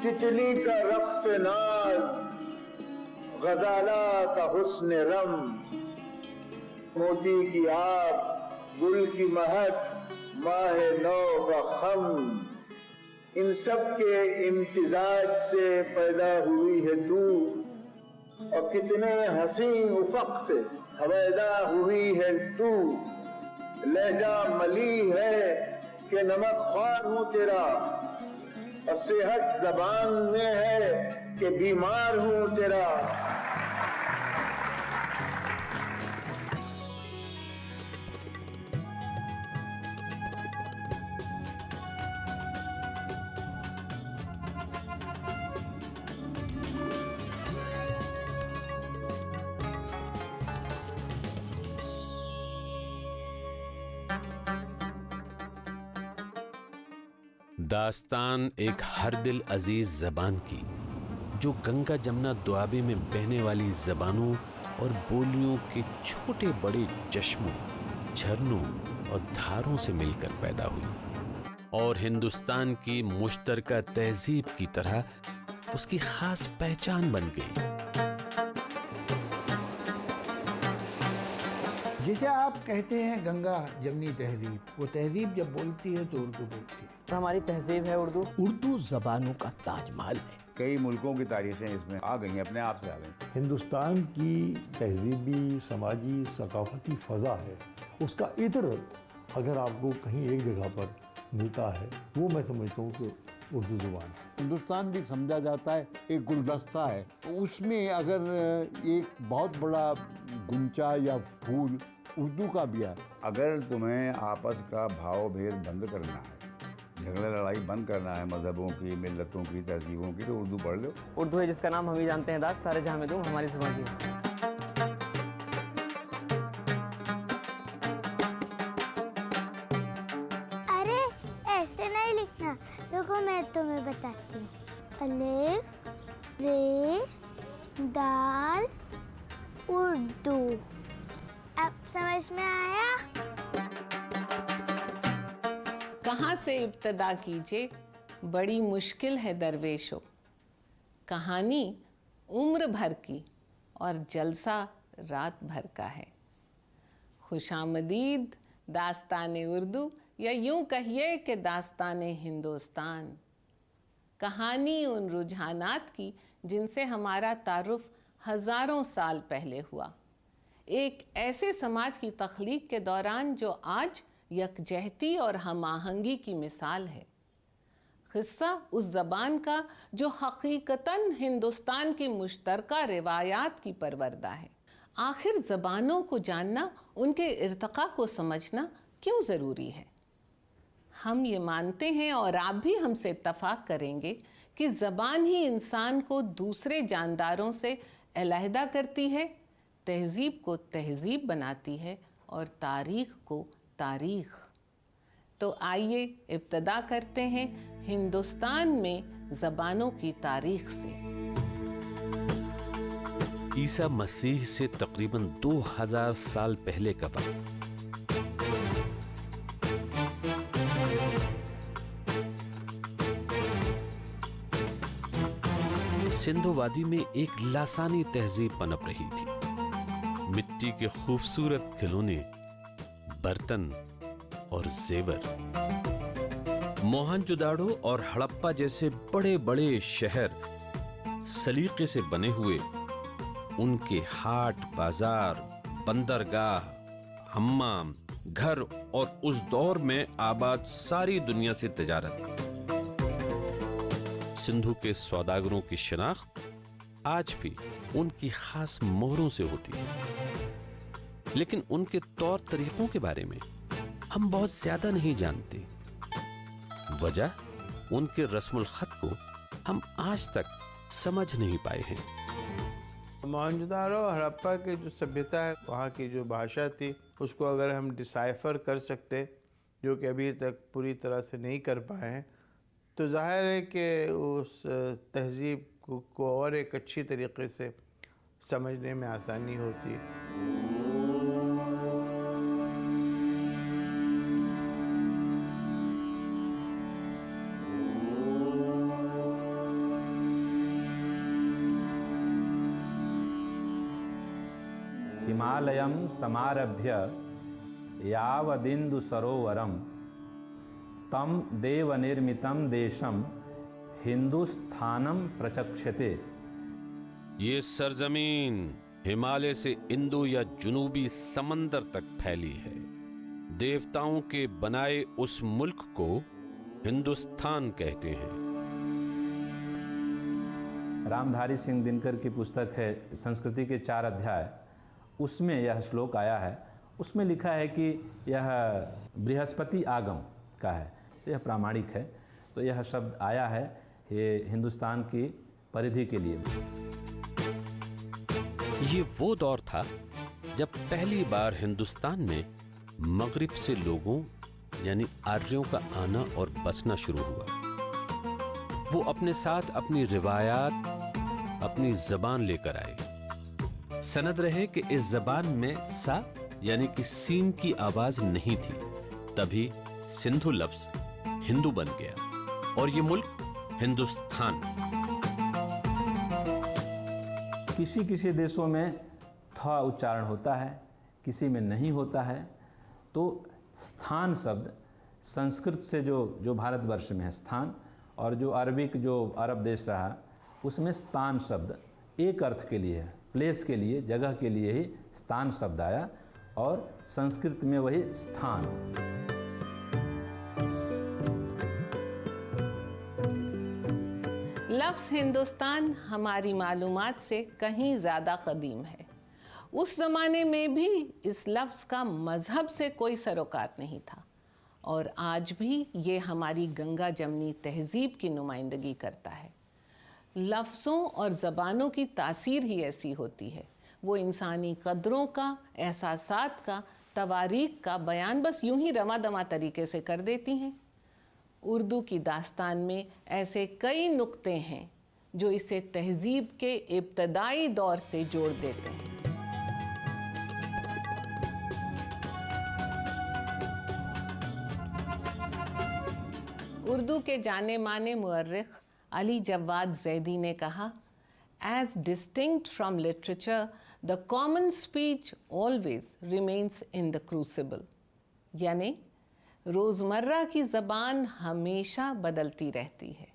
तितली का रक्स नाज, गजाला का हुस्न रम, मोती की आग, गुल की महक, माहे नौ का खम, इन सब के इम्तिजाज से पैदा हुई है तू, और कितने हसीन उफक से हवैदा हुई है तू। लहजा मली है कि नमक ख्वार हूँ तेरा, और सेहत जबान में है कि बीमार हूँ तेरा। दास्तान एक हर दिल अजीज जबान की, जो गंगा जमुना दुआबे में बहने वाली जबानों और बोलियों के छोटे बड़े चश्मों, झरनों और धारों से मिलकर पैदा हुई और हिंदुस्तान की मुश्तरका तहजीब की तरह उसकी खास पहचान बन गई। जैसे आप कहते हैं गंगा जमनी तहजीब, वो तहजीब जब बोलती है तो उर्दू बोलती है। तो हमारी तहजीब है उर्दू। उर्दू जबानों का ताजमहल है। कई मुल्कों की तारीखें इसमें आ गई हैं, अपने आप से आ गई। हिंदुस्तान की तहजीबी, समाजी, सकाफती फ़ज़ा है, उसका इत्र अगर आपको कहीं एक जगह पर मिलता है, वो मैं समझता हूँ कि उर्दू ज़ुबान है। हिंदुस्तान भी समझा जाता है एक गुलदस्ता है, उसमें अगर एक बहुत बड़ा गुंचा या फूल उर्दू का भी है। अगर तुम्हें आपस का भाव भेद बंद करना है, झगड़ा लड़ाई बंद करना है मजहबों की, मिल्लतों की, तहजीबों की, तो उर्दू पढ़ लो। उर्दू है जिसका नाम हम ही जानते हैं, दाग सारे जहां में दूं हमारी जुबान की। अरे ऐसे नहीं लिखना, रुको मैं तुम्हें बताती हूँ। अलिफ रे दाल उर्दू, अब समझ में आया? कहाँ से इब्तदा कीजिए, बड़ी मुश्किल है दरवेशों। कहानी उम्र भर की और जलसा रात भर का है। खुशामदीद दास्ताने उर्दू, या यूं कहिए कि दास्ताने हिंदुस्तान। कहानी उन रुझानात की जिनसे हमारा तारुफ हजारों साल पहले हुआ, एक ऐसे समाज की तख्लीक के दौरान जो आज यकजहती और हमाहंगी की मिसाल है। किस्सा उस ज़बान का जो हकीकतन हिंदुस्तान की मुश्तरका रिवायात की परवरदा है। आखिर ज़बानों को जानना, उनके इर्तिक़ा को समझना क्यों ज़रूरी है? हम ये मानते हैं और आप भी हमसे इत्तफ़ाक़ करेंगे कि ज़बान ही इंसान को दूसरे जानदारों से अलहदा करती है, तहज़ीब को तहज़ीब बनाती है और तारीख़ को तारीख़। तो आइए इब्तदा करते हैं हिंदुस्तान में ज़बानों की तारीख़ से। ईसा मसीह से तकरीबन 2000 साल पहले का वक्त। सिंधु वादी में एक लासानी तहजीब पनप रही थी। मिट्टी के खूबसूरत खिलौने, बर्तन और जेवर। मोहनजोदाड़ो और हड़प्पा जैसे बड़े बड़े शहर सलीके से बने हुए, उनके हाट बाजार, बंदरगाह, हम्माम, घर और उस दौर में आबाद सारी दुनिया से तिजारत। सिंधु के सौदागरों की शिनाख्त आज भी उनकी खास मोहरों से होती है, लेकिन उनके तौर तरीकों के बारे में हम बहुत ज्यादा नहीं जानते। वजह, उनके रस्मुल खत को हम आज तक समझ नहीं पाए हैं। मोहनजोदाड़ो हड़प्पा की जो सभ्यता है, वहाँ की जो भाषा थी, उसको अगर हम डिसाइफर कर सकते, जो कि अभी तक पूरी तरह से नहीं कर पाए हैं, तो जाहिर है कि उस तहजीब को और एक अच्छी तरीके से समझने में आसानी होती है। हिमालयं समारभ्य यावदिन्दु सरोवरम तम देवनिर्मितं देशम हिंदुस्थानम प्रचक्षते। ये सरजमीन हिमालय से इंदु या जुनूबी समंदर तक फैली है। देवताओं के बनाए उस मुल्क को हिंदुस्तान कहते हैं। रामधारी सिंह दिनकर की पुस्तक है संस्कृति के 4 अध्याय, उसमें यह श्लोक आया है। उसमें लिखा है कि यह बृहस्पति आगम का है, यह प्रामाणिक है। तो यह शब्द आया है ये हिंदुस्तान की परिधि के लिए। ये वो दौर था जब पहली बार हिंदुस्तान में मगरिब से लोगों यानी आर्यों का आना और बसना शुरू हुआ। वो अपने साथ अपनी रिवायात, अपनी जबान लेकर आए। सनद रहे कि इस जबान में सा यानी कि सीन की आवाज नहीं थी, तभी सिंधु लफ्ज हिंदू बन गया और ये मुल्क हिंदुस्तान। किसी किसी देशों में थ उच्चारण होता है, किसी में नहीं होता है। तो स्थान शब्द संस्कृत से जो भारतवर्ष में है स्थान, और जो अरबिक जो अरब देश रहा उसमें स्थान शब्द एक अर्थ के लिए है, प्लेस के लिए, जगह के लिए ही स्थान शब्द आया, और संस्कृत में वही स्थान। लफ्ज़ हिंदुस्तान हमारी मालूमात से कहीं ज़्यादा कदीम है। उस ज़माने में भी इस लफ्ज़ का मज़हब से कोई सरोकार नहीं था, और आज भी ये हमारी गंगा जमनी तहज़ीब की नुमाइंदगी करता है। लफ्ज़ों और ज़बानों की तासीर ही ऐसी होती है। वो इंसानी कदरों का, एहसासात का, तवारीख का बयान बस यूं ही रमादमा तरीके से कर देती हैं। उर्दू की दास्तान में ऐसे कई नुक्ते हैं जो इसे तहज़ीब के इब्तदाई दौर से जोड़ देते हैं। उर्दू के जाने माने मुअर्रिख अली जवाद ज़ैदी ने कहा, As distinct from literature, the common speech always remains in the crucible. यानी रोज़मर्रा की ज़बान हमेशा बदलती रहती है।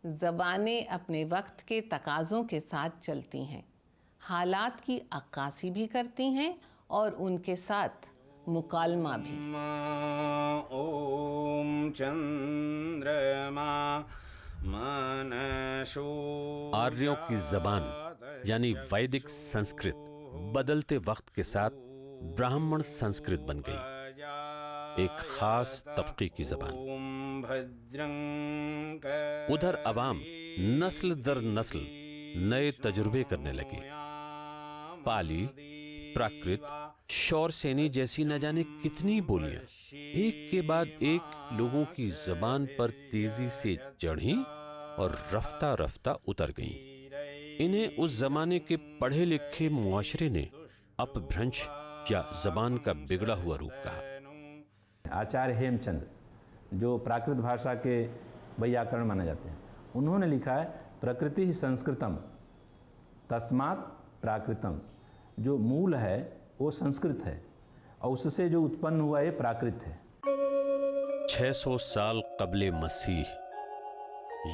ज़बानें अपने वक्त के तकाज़ों के साथ चलती हैं, हालात की अक्कासी भी करती हैं और उनके साथ मुकालमा भी। ओम चंद्रमा आर्यों की जबान यानी वैदिक संस्कृत बदलते वक्त के साथ ब्राह्मण संस्कृत बन गई, एक खास तबके की जबान। उधर अवाम नस्ल दर नस्ल नए तजुर्बे करने लगे। पाली, प्राकृत, शौरसेनी जैसी न जाने कितनी बोलियां एक के बाद एक लोगों की जबान पर तेजी से चढ़ी और रफ्ता रफ्ता उतर गईं। इन्हें उस जमाने के पढ़े लिखे मुआशरे ने अपभ्रंश या जबान का बिगड़ा हुआ रूप कहा। आचार्य हेमचंद जो प्राकृत भाषा के वैयाकरण माने जाते हैं, उन्होंने लिखा है प्रकृति ही संस्कृतम तस्मात् प्राकृतम। जो मूल है वो संस्कृत है और उससे जो उत्पन्न हुआ है प्राकृत है। 600 साल कबले मसीह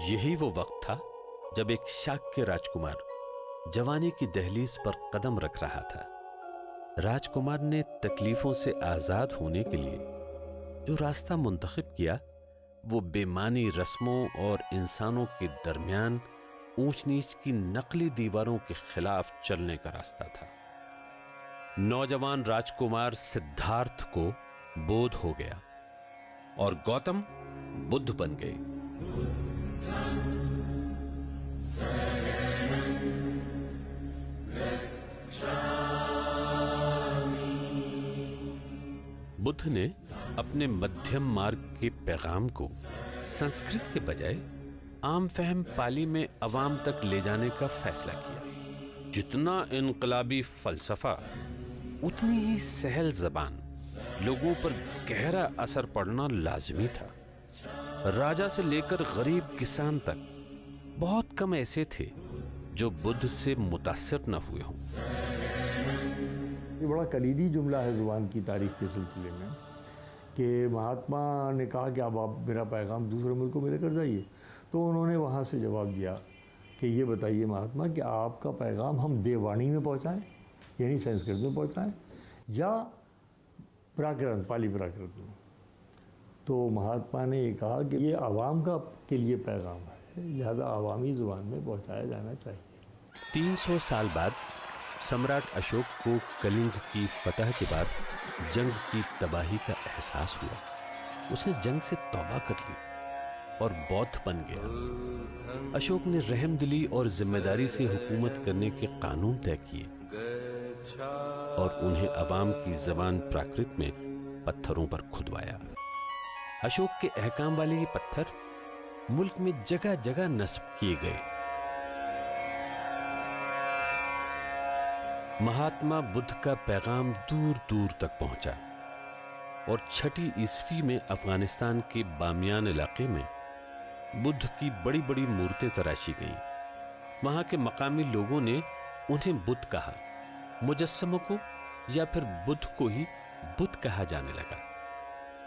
यही वो वक्त था जब एक शाक्य राजकुमार जवानी की दहलीज पर कदम रख रहा था। राजकुमार ने तकलीफों से आजाद होने के लिए जो रास्ता मुंतखब किया वो बेमानी रस्मों और इंसानों के दरमियान ऊंच नीच की नकली दीवारों के खिलाफ चलने का रास्ता था। नौजवान राजकुमार सिद्धार्थ को बोध हो गया और गौतम बुद्ध बन गए। बुद्ध ने अपने मध्यम मार्ग के पैगाम को संस्कृत के बजाय आम फहम पाली में अवाम तक ले जाने का फैसला किया। जितना इनकलाबी फलसफा उतनी ही सहल जबान, लोगों पर गहरा असर पड़ना लाजमी था। राजा से लेकर गरीब किसान तक बहुत कम ऐसे थे जो बुद्ध से मुतासिर न हुए हों। ये बड़ा कलीदी जुमला है ज़ुबान की तारीफ़ के सिलसिले में कि महात्मा ने कहा कि अब आप मेरा पैगाम दूसरे मुल्कों में लेकर जाइए। तो उन्होंने वहाँ से जवाब दिया कि ये बताइए महात्मा कि आपका पैगाम हम देववाणी में पहुँचाएँ, यानी संस्कृत में पहुँचाएँ, या प्राकृत पाली प्राकृत में। तो महात्मा ने ये कहा कि ये आवाम का के लिए पैगाम है, लिहाजा आवामी ज़ुबान में पहुँचाया जाना चाहिए। 300 साल बाद सम्राट अशोक को कलिंग की फतह के बाद जंग की तबाही का एहसास हुआ। उसने जंग से तौबा कर ली और बौद्ध बन गया। अशोक ने रहमदिली और जिम्मेदारी से हुकूमत करने के कानून तय किए और उन्हें अवाम की जबान प्राकृत में पत्थरों पर खुदवाया। अशोक के अहकाम वाले ये पत्थर मुल्क में जगह जगह नस्ब किए गए। महात्मा बुद्ध का पैगाम दूर दूर तक पहुंचा और 6ठी ईस्वी में अफगानिस्तान के बामियान इलाके में बुद्ध की बड़ी बड़ी मूर्तें तराशी गईं। वहां के मकामी लोगों ने उन्हें बुद्ध कहा। मुजस्समों को या फिर बुद्ध को ही बुद्ध कहा जाने लगा।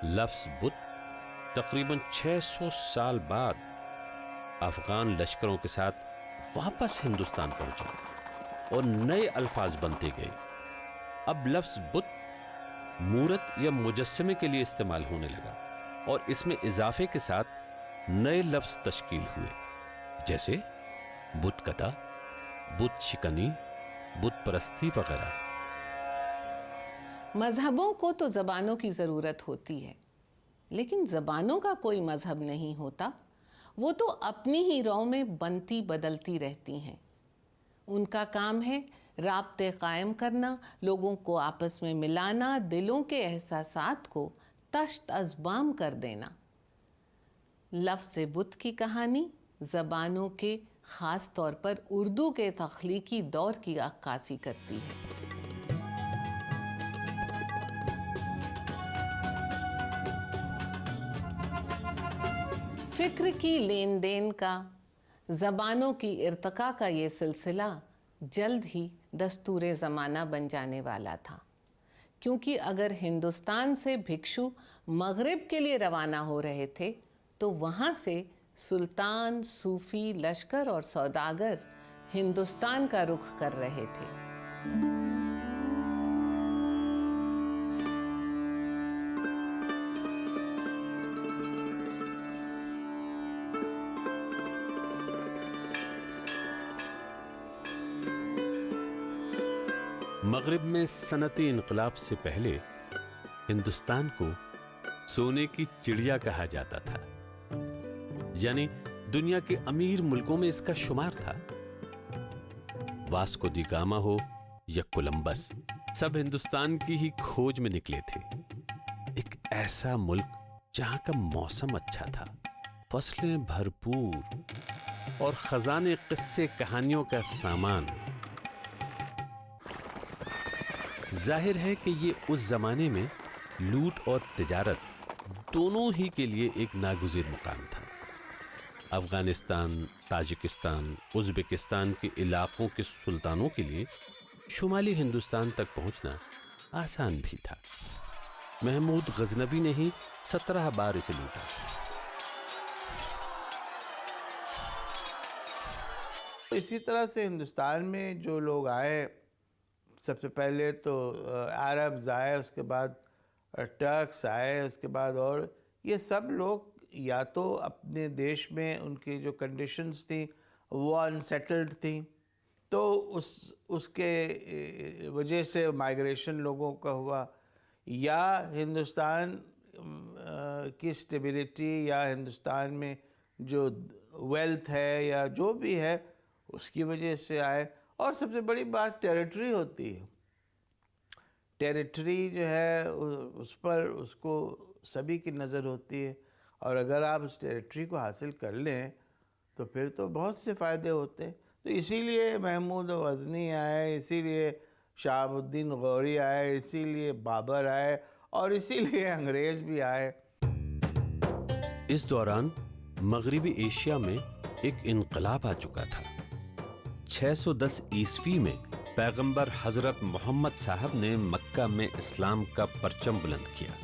लफ्ज बुद्ध तकरीबन 600 साल बाद अफगान लश्करों के साथ वापस हिंदुस्तान पहुंचा और नए अल्फाज बनते गए। अब लफ्ज बुद्ध मूरत या मुजस्समे के लिए इस्तेमाल होने लगा और इसमें इजाफे के साथ नए लफ्ज तश्कील हुए, जैसे बुद्ध कथा, बुद्ध शिकनी, बुद्ध परस्ती वगैरह। मजहबों को तो ज़बानों की ज़रूरत होती है, लेकिन ज़बानों का कोई मजहब नहीं होता। वो तो अपनी ही रौ में बनती बदलती रहती हैं। उनका काम है राब्ते कायम करना, लोगों को आपस में मिलाना, दिलों के एहसासात को तश्त अज़बाम कर देना। लफ्ज़ बुद्ध की कहानी ज़बानों के ख़ास तौर पर उर्दू के तख्लीकी दौर की अक्कासी करती है। फ़िक्र की लेन देन का, ज़बानों की इर्तिका का ये सिलसिला जल्द ही दस्तूरे ज़माना बन जाने वाला था, क्योंकि अगर हिंदुस्तान से भिक्षु मगरिब के लिए रवाना हो रहे थे तो वहाँ से सुल्तान, सूफ़ी, लश्कर और सौदागर हिंदुस्तान का रुख कर रहे थे। मगरिब में सनती इनकलाब से पहले हिंदुस्तान को सोने की चिड़िया कहा जाता था, यानी दुनिया के अमीर मुल्कों में इसका शुमार था। वास्को दी गामा हो या कोलंबस, सब हिंदुस्तान की ही खोज में निकले थे। एक ऐसा मुल्क जहां का मौसम अच्छा था, फसलें भरपूर और खजाने किस्से कहानियों का सामान। जाहिर है कि ये उस जमाने में लूट और तिजारत दोनों ही के लिए एक नागुज़ीर मुकाम था। अफगानिस्तान, ताजिकिस्तान, उज़्बेकिस्तान के इलाकों के सुल्तानों के लिए शुमाली हिंदुस्तान तक पहुंचना आसान भी था। महमूद गजनवी ने ही 17 बार इसे लूटा। इसी तरह से हिंदुस्तान में जो लोग आए, सबसे पहले तो अरब्स आए, उसके बाद टर्क्स आए, उसके बाद और ये सब लोग या तो अपने देश में उनकी जो कंडीशंस थी वो अनसेटल्ड थी, तो उसके वजह से माइग्रेशन लोगों का हुआ, या हिंदुस्तान की स्टेबिलिटी या हिंदुस्तान में जो वेल्थ है या जो भी है उसकी वजह से आए। और सबसे बड़ी बात टेरिटरी होती है। टेरिटरी जो है उस पर उसको सभी की नज़र होती है, और अगर आप उस टेरिटरी को हासिल कर लें तो फिर तो बहुत से फ़ायदे होते हैं। तो इसीलिए महमूद गज़नी आए, इसीलिए शहाबुद्दीन गौरी आए, इसीलिए बाबर आए और इसीलिए अंग्रेज़ भी आए। इस दौरान मगरिबी एशिया में एक इनकलाब आ चुका था। 610 ईस्वी में पैगंबर हजरत मोहम्मद साहब ने मक्का में इस्लाम का परचम बुलंद किया।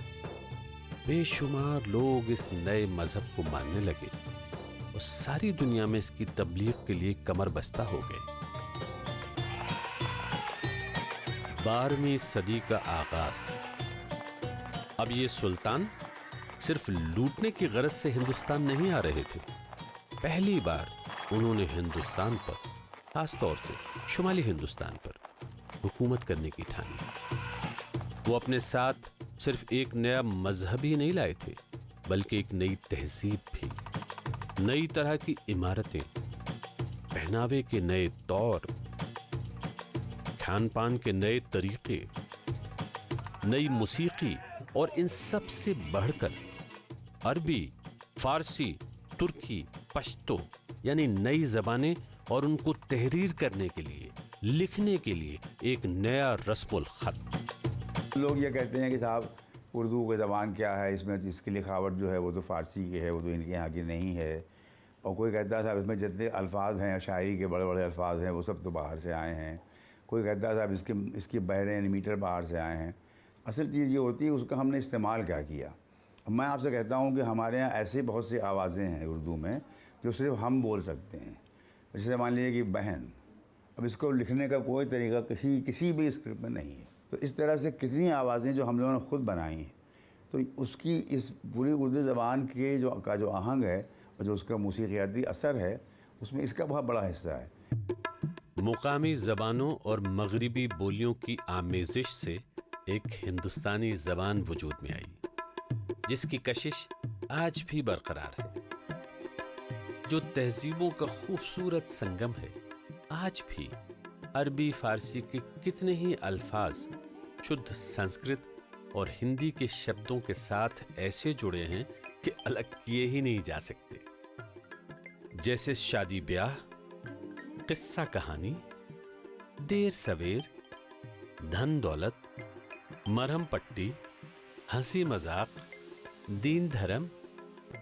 बेशुमार लोग इस नए मजहब को मानने लगे और सारी दुनिया में इसकी तबलीग के लिए कमर बस्ता हो गए। 12वीं सदी का आगाज। अब ये सुल्तान सिर्फ लूटने की गरज से हिंदुस्तान नहीं आ रहे थे। पहली बार उन्होंने हिंदुस्तान पर, खासतौर से शुमाली हिंदुस्तान पर हुकूमत करने की ठानी। वो अपने साथ सिर्फ एक नया मजहब ही नहीं लाए थे, बल्कि एक नई तहजीब भी, नई तरह की इमारतें, पहनावे के नए तौर, खान पान के नए तरीके, नई मूसीकी और इन सब से बढ़कर अरबी, फारसी, तुर्की, पश्तो यानी नई जबानें और उनको तहरीर करने के लिए, लिखने के लिए एक नया रस्मुल खत। लोग ये कहते हैं कि साहब उर्दू की ज़बान क्या है, इसमें इसकी लिखावट जो है वो तो फ़ारसी की है, वो तो इनके यहाँ की नहीं है। और कोई कहता है साहब इसमें जितने अल्फाज हैं, शायरी के बड़े बड़े अल्फाज हैं, वो सब तो बाहर से आए हैं। कोई कहता है साहब इसके बहरे मीटर बाहर से आए हैं। असल चीज़ ये होती है उसका हमने इस्तेमाल क्या किया। मैं आपसे कहता हूँ कि हमारे यहाँ ऐसे बहुत से आवाज़ें हैं उर्दू में जो सिर्फ हम बोल सकते हैं। जैसे मान लीजिए कि बहन, अब इसको लिखने का कोई तरीका किसी भी स्क्रिप्ट में नहीं है। तो इस तरह से कितनी आवाज़ें जो हम लोगों ने ख़ुद बनाई हैं, तो उसकी इस पूरी उर्दू ज़बान के जो आहंग है और जो उसका मूसीक़ियाती असर है, उसमें इसका बहुत बड़ा हिस्सा है। मुकामी ज़बानों और मगरिबी बोलियों की आमेज़िश से एक हिंदुस्तानी ज़बान वजूद में आई, जिसकी कशिश आज भी बरकरार है, जो तहजीबों का खूबसूरत संगम है। आज भी अरबी फारसी के कितने ही अल्फाज शुद्ध संस्कृत और हिंदी के शब्दों के साथ ऐसे जुड़े हैं कि अलग किए ही नहीं जा सकते। जैसे शादी ब्याह, किस्सा कहानी, देर सवेर, धन दौलत, मरहम पट्टी, हंसी मजाक, दीन धर्म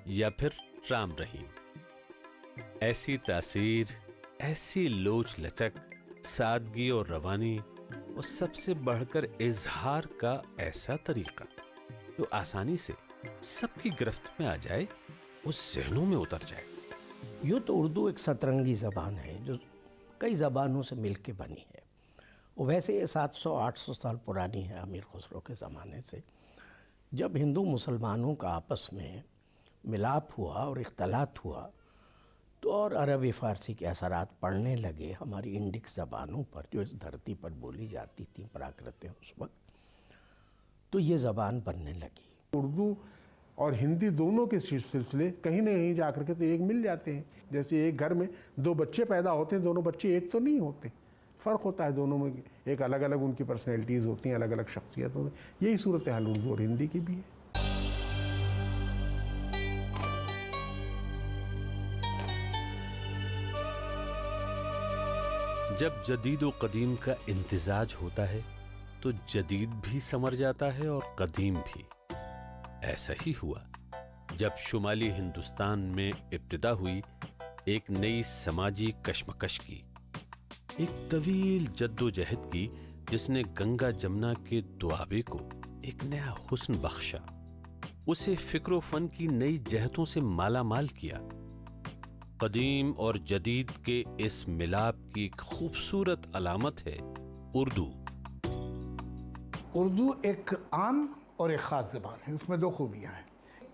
या फिर राम रहीम। ऐसी तासीर, ऐसी लोच लचक, सादगी और रवानी और सबसे बढ़कर इजहार का ऐसा तरीका जो आसानी से सबकी गिरफ्त में आ जाए, उस ज़हनों में उतर जाए। यूँ तो उर्दू एक सतरंगी ज़बान है जो कई ज़बानों से मिल के बनी है। और वैसे ये 700-800 साल पुरानी है, अमीर खुसरो के ज़माने से। जब हिंदू मुसलमानों का आपस में मिलाप हुआ और इख्तलात हुआ, तो और अरबी फ़ारसी के असरात पड़ने लगे हमारी इंडिक ज़बानों पर, जो इस धरती पर बोली जाती थी प्राकृत उस वक्त, तो ये ज़बान बनने लगी। उर्दू और हिंदी दोनों के सिलसिले कहीं ना कहीं जा कर के तो एक मिल जाते हैं। जैसे एक घर में 2 बच्चे पैदा होते हैं, दोनों बच्चे एक तो नहीं होते, फ़र्क होता है दोनों में। एक अलग अलग उनकी पर्सनैलिटीज़ होती हैं, अलग अलग शख्सियत होती है। यही सूरत हाल उर्दू और हिंदी की भी है। जब जदीद व कदीम का इम्तिजाज होता है तो जदीद भी समर जाता है और कदीम भी। ऐसा ही हुआ जब शुमाली हिंदुस्तान में इब्तिदा हुई एक नई समाजी कशमकश की, एक तवील जद्दोजहद की, जिसने गंगा जमुना के दुआबे को एक नया हुस्न बख्शा, उसे फिक्र फन की नई जहतों से माला माल किया। कदीम और जदीद के इस मिलाप की एक खूबसूरत अलामत है उर्दू। उर्दू एक आम और एक ख़ास ज़बान है, उसमें 2 खूबियाँ हैं।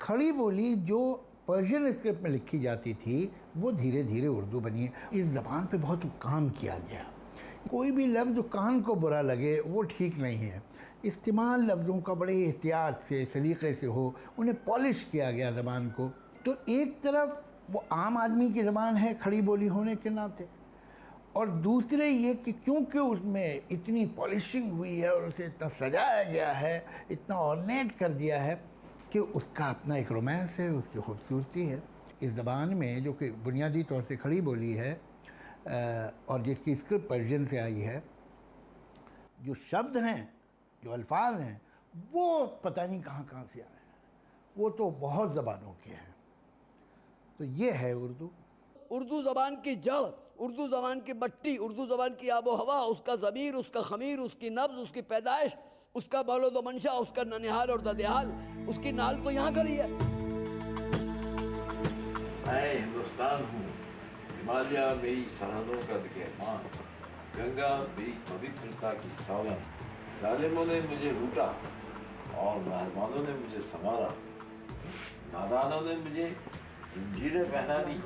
खड़ी बोली जो पर्शियन स्क्रिप्ट में लिखी जाती थी, वो धीरे धीरे उर्दू बनी है। इस ज़बान पे बहुत काम किया गया। कोई भी लफ्ज़ जो कान को बुरा लगे वो ठीक नहीं है। इस्तेमाल लफ्ज़ों का बड़े एहतियात से, सलीक़े से हो, उन्हें पॉलिश किया गया ज़बान को। तो एक तरफ वो आम आदमी की ज़बान है खड़ी बोली होने के नाते, और दूसरे ये कि क्योंकि उसमें इतनी पॉलिशिंग हुई है और उसे इतना सजाया गया है, इतना ऑर्नेट कर दिया है कि उसका अपना एक रोमांस है, उसकी खूबसूरती है। इस ज़बान में जो कि बुनियादी तौर से खड़ी बोली है और जिसकी स्क्रिप्ट पर्शियन से आई है, जो शब्द हैं, जो अल्फाज हैं, वो पता नहीं कहाँ कहाँ से आए हैं, वो तो बहुत ज़बानों के हैं। तो ये है उर्दू। उर्दू ज़बान की जड़, उर्दू ज़बान की मट्टी, उर्दू ज़बान की आबो हवा, उसका ज़मीर, उसका ख़मीर, उसकी नब्ज़, उसकी पैदाइश, उसका मौलद व मंशा, उसका ननिहाल और ददिहाल, उसकी नाल तो यहाँ खड़ी है। मैं हिंदुस्तान हूँ, हिमालय मेरी सरहदों का कहमान, गंगा मेरी पवित्रता की सौगंध। जालिमों ने मुझे लूटा और मेहरबानों ने मुझे संवारा, नादानों ने मुझे जंजीरें पहना दी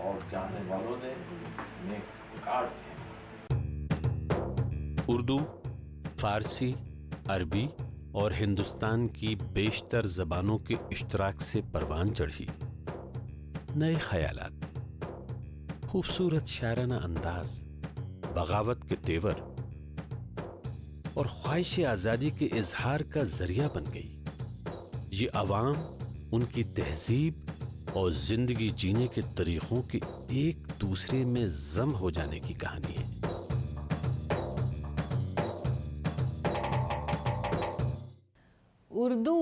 और चाहने वालों ने उन्हें काट दिया। उर्दू, फारसी, अरबी और हिंदुस्तान की बेशतर ज़बानों के इश्तराक से परवान चढ़ी। नए ख्यालात, खूबसूरत शायराना अंदाज, बगावत के तेवर और ख्वाहिश आज़ादी के इजहार का जरिया बन गई। ये अवाम उनकी तहजीब और जिंदगी जीने के तरीक़ों के एक दूसरे में जम हो जाने की कहानी है। उर्दू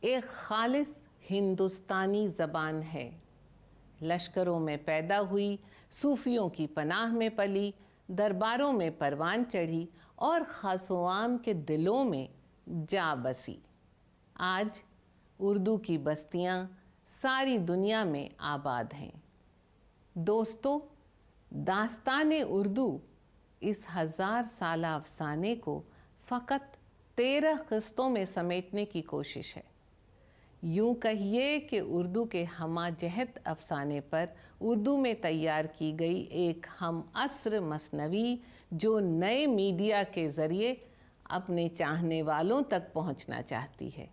एक खालिस हिंदुस्तानी ज़बान है। लश्करों में पैदा हुई, सूफियों की पनाह में पली, दरबारों में परवान चढ़ी और ख़ासोआम के दिलों में जा बसी। आज उर्दू की बस्तियां सारी दुनिया में आबाद हैं। दोस्तों, दास्तान उर्दू इस 1000 साला अफसाने को फ़कत 13 किस्तों में समेटने की कोशिश है। यूँ कहिए कि उर्दू के हमाजहत अफसाने पर उर्दू में तैयार की गई एक हम असर मसनवी जो नए मीडिया के ज़रिए अपने चाहने वालों तक पहुंचना चाहती है।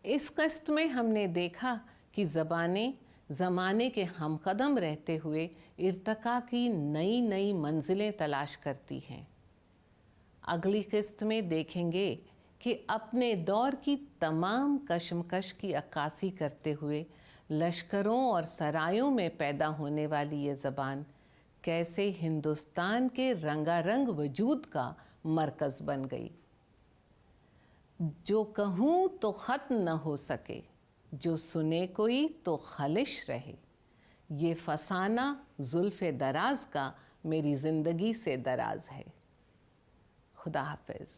इस किस्त में हमने देखा कि ज़बानें ज़माने के हमकदम रहते हुए इर्तिका की नई नई मंजिलें तलाश करती हैं। अगली किस्त में देखेंगे कि अपने दौर की तमाम कशमकश की अक्कासी करते हुए लश्करों और सरायों में पैदा होने वाली ये ज़बान कैसे हिंदुस्तान के रंगारंग वजूद का मरकज़ बन गई। जो कहूँ तो ख़त्म न हो सके, जो सुने कोई तो खालिश रहे, ये फसाना जुल्फ़े दराज का मेरी ज़िंदगी से दराज है। खुदा हाफिज़।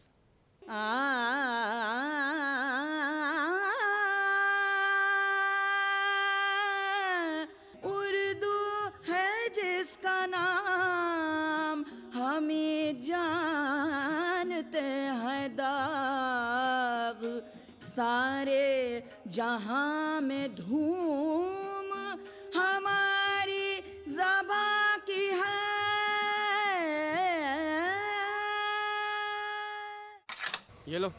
उर्दू है जिसका नाम हमें जानते हैं दाग, सारे जहां में धूम हमारी ज़बां की है। ये लो।